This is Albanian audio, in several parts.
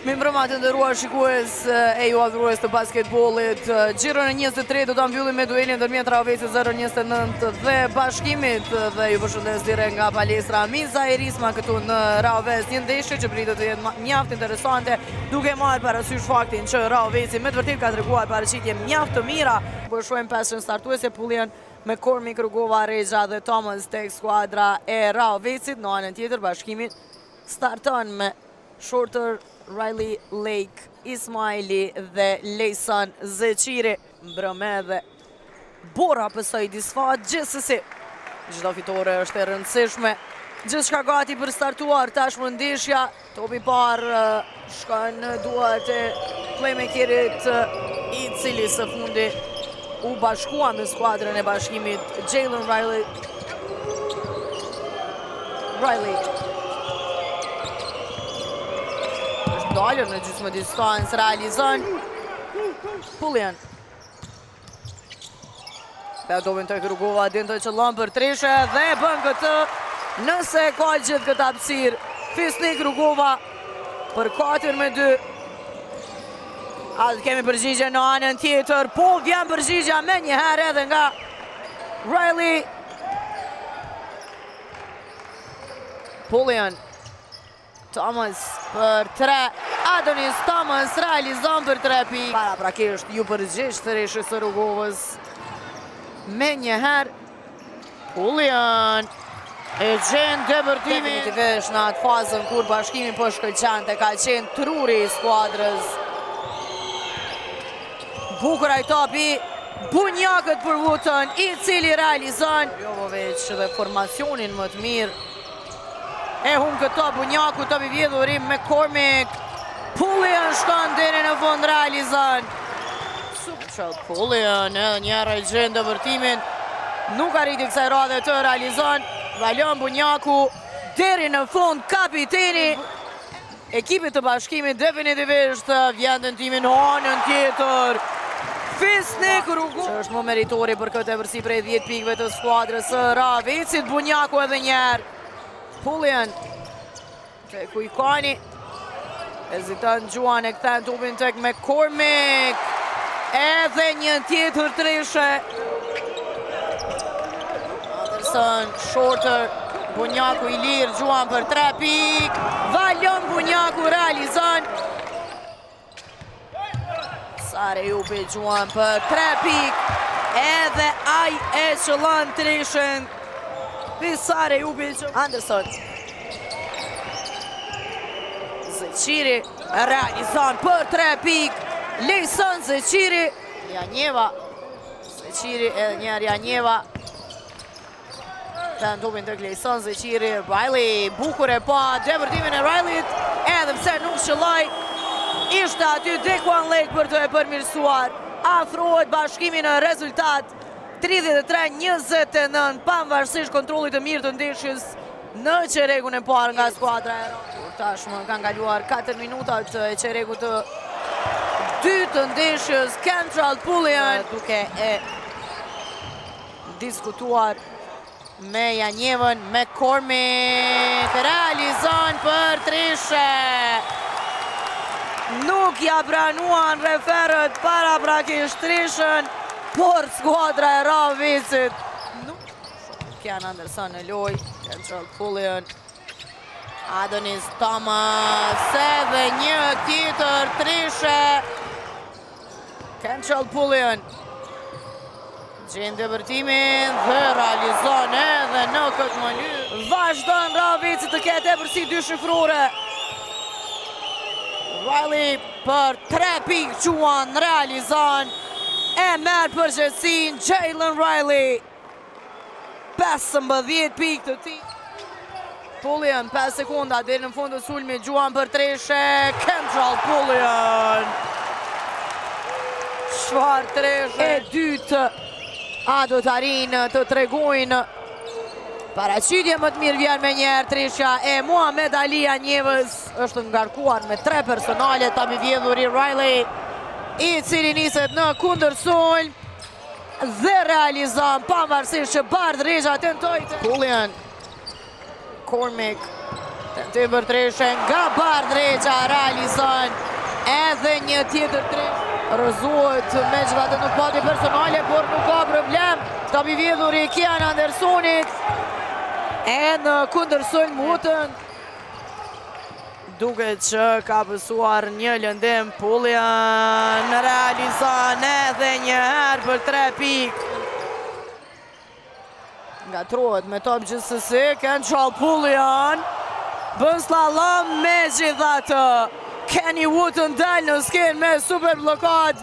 Mi mbrëma të ndëruar shikues e ju adhurues të basketbollit. Gjirën e 23 do ta mbyllim me duelin ndërmjet Raovesit 0-29 dhe Bashkimit dhe ju përshëndes direkt nga palestra Miza Erisma këtu në Raoves, një ndeshje që pritet të jetë mjaft interesante, duke marrë parasysh faktin që Raovesi me të vërtetë ka treguar paraqitje mjaft të mira. Po shohim pesën startuese Pullian me Kormi, Rugova, Rexha dhe Thomas tek skuadra e Raovesit. Në anën tjetër Bashkimi starton me Shorter, Riley Lake, Ismaili dhe Lejsan Zeqiri. Mbrëme dhe Bora pësoj disfat gjithsesi. Çdo fitore është e rëndësishme. Gjithçka gati për startuar tashmë ndeshja. Topi parë shkon në duart e playmakerit i cili së fundi u bashkua me skuadrën e Bashkimit, Jalen Riley. Dalën në gjysmë distancë, realizon Pullian. Dhe dobin të Rugova, din të qëllon për treshe dhe bën këtë nëse ka gjithë këtë hapësirë. Fisnik Rugova për 4-2. Atë kemi përgjigje në anën tjetër, po vjen përgjigja me njëherë edhe nga Riley. Pullian. Thomas për 3, Adonis Thomas realizon për 3 pikë. Para prakisht ju përgjigj tëreshës së Rugovës. Me njëherë Pullian e gjen debërtimin. Definitivisht në atë fazën kur Bashkimi po shkëlqente, ka qenë truri i skuadrës. Bukur ai topi, bunjakët për vutën, i cili realizon Jovovic dhe formacionin më të mirë. E hun këto bunjaku, topi vjedhurim me Kormik. Pullian shkon deri në fund, realizon. Pullian edhe njëra i gjen dëvërtimin. Nuk arriti kësaj radhe të realizon. Valion bunjaku deri në fund, kapiteni ekipit të Bashkimit definitivisht vjen dëntimin anën tjetër. Fisnik Rugova, që është më meritori për këtë e vërsi prej 10 pikëve të skuadrës së Raovesit. Bunjaku edhe njerë. Pullian tek Kujkani. Heziton Gjuan e kthen tupin tek me Kormik. Edhe një tjetër treshe. Anderson, Shorter, Bunjaku i lirë, Gjuan për 3 pikë. Valion Bunjaku realizon. Sare Jupi, Gjuan për 3 pikë. Edhe aj e qëllon treshen. Sare Jupi, Anderson. Zeqiri realizon për 3 pikë. Lejson Zeqiri. Janjeva. Zeqiri edhe njerë Janjeva. Të ndupin të Lejson Zeqiri. Riley, bukur e pa debërtimin e Rileyt. Edhe pse nuk qëlloj, ishte aty Dequan Lake për të e përmirësuar. Afrohet Bashkimi në rezultat 33-29, pavarësisht kontrollit të mirë të ndeshjes në çerekun e parë nga skuadra e Raovesit. Tashmë kanë kaluar 4 minutat e çerekut të dytë të ndeshjes. Kentrell Pullian duke e diskutuar me Janjevën, me Kormik, realizon për treshe. Nuk ja pranuan referët para prakisht treshen, por skuadra e Raovesit. Kian Anderson në loj, Kentrell Pullian, Adonis Thomas, edhe një tjetër treshe. Kentrell Pullian gjen dëvërtimin dhe realizon edhe në këtë mënyrë. Vazhdon Raovesit të ketë përsi 2 shifrore. Riley për 3 pikë, Gjuan realizon. E merë përgjithësin Jalen Riley. 15 pikë të ti. Pullian 5 sekunda deri në fund të sulmit. Gjuan për treshe. Kentrell Pullian. Çfarë treshe e dytë. A do të arinë të tregojnë. Paraqitje më të mirë vjen me njerë treshja e Muhamed Ali Janjevës. Është ngarkuar me 3 personale. Ta mi vjedhur i Riley, i cili niset në kundërsulm dhe realizon, pavarësisht që Bardh Rexha tentoi. Pullian, Kormik Të bërtreshe nga Bardreqa realizon edhe një tjetër tresh. Rëzohet me gjithatë nuk pati personale, por nuk ka problem. Ka bivjedhur i Kian Andersonit e në kundërsojnë mutën. Duket që ka pësuar një lëndim, Pullian realizon edhe një herë për 3 pikë. Nga trohet me top gjithsesi, Kentrell Pullian bën slalom me gjithatë. Kenny Wooten dal në skenë me super blokad.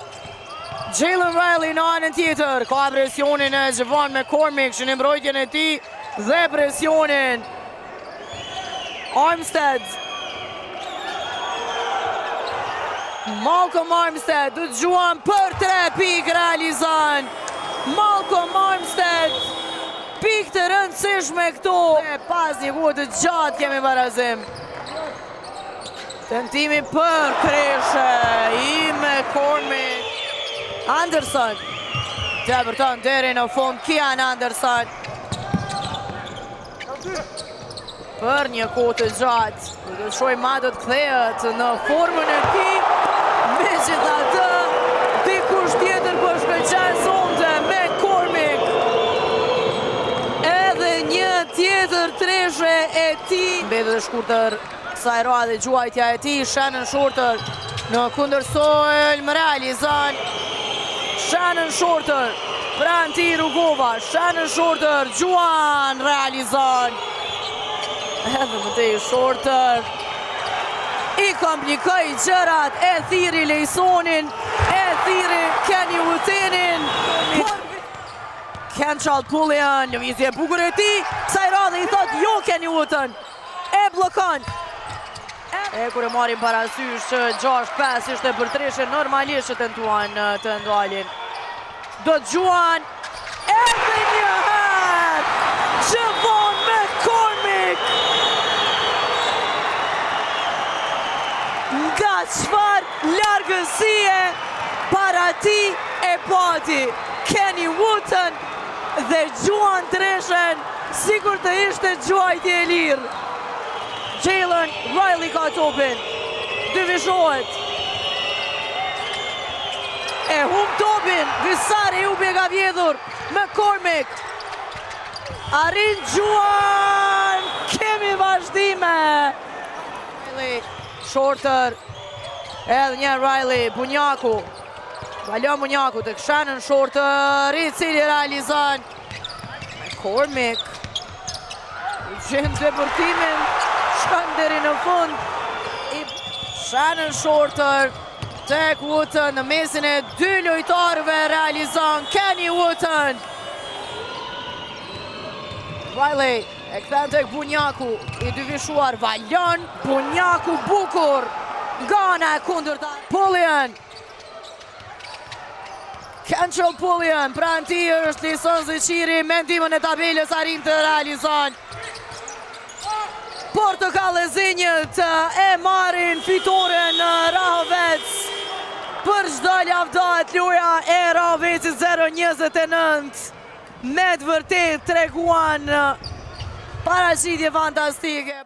Jalen Riley në anën tjetër, ka presionin e Javon McCormick që në mbrojtjen e ti dhe presionin Armstead. Malcolm Armstead du të gjuan për 3 pikë realizon. Malcolm Armstead, pikë të rëndësishme këtu. Pas një kohë të gjatë kemi barazim. Tentimi për kreshe i McCormick. Anderson të vërton deri në fund Kian Anderson për një kohë të gjatë. Do të shoj ma do të kthehet në formën e ti. Me gjithatë, dikush tjetër për shkëlqen sonte McCormick. Edhe një tjetër treshe e ti. Mbeti dhe shkurtër kësaj radhe gjuajtja e ti, Shannon Shorter në kundërsolm realizon. Shannon Shorter, pranë ti Rugova, Shannon Shorter, Gjuan realizon. Edhe më tej Shorter i komplikoj gjërat, e thiri Lejsonin, e thiri Kenny Wootenin. Kentrell Pullian, lëvizje bukur e ti, kësaj radhe i thot jo Kenny Wooten, e blokon. E kur e marim parasysh që 6-5 ishte për treshe, normalisht që tentuan të ndalin. Do të gjuan edhe një herë Javon McCormick. Nga çfar largësie para ti e pati Kenny Wooten dhe gjuan treshen sikur të ishte gjuajtje e lirë. Jalen Riley ka topin, dyvishohet, e hum topin, Visari humbje ka vjedhur, McCormick, arrin Gjuan, kemi vazhdime. Shorter, edhe një Riley, Bunjaku, Valon Bunjaku të Shannon Shorter, i cili realizon, McCormick, gjem depërtimin, shkan deri në fund. Shannon Shorter tek Wooten në mesin e 2 lojtarëve realizon Kenny Wooten. Riley e kthen tek Bunjaku, i dyvishuar Valon Bunjaku bukur nga ana e kundërta. Pullian, Kentrell Pullian, pranë ti është Lison Zeqiri, me ndihmën e tabelës arrin të realizon. Portokale Zinjët e marrin fitoren në Rahovec. Për çdo lavdat loja e Rahovecit 0-29 me të vërtet treguan paraqitje fantastike.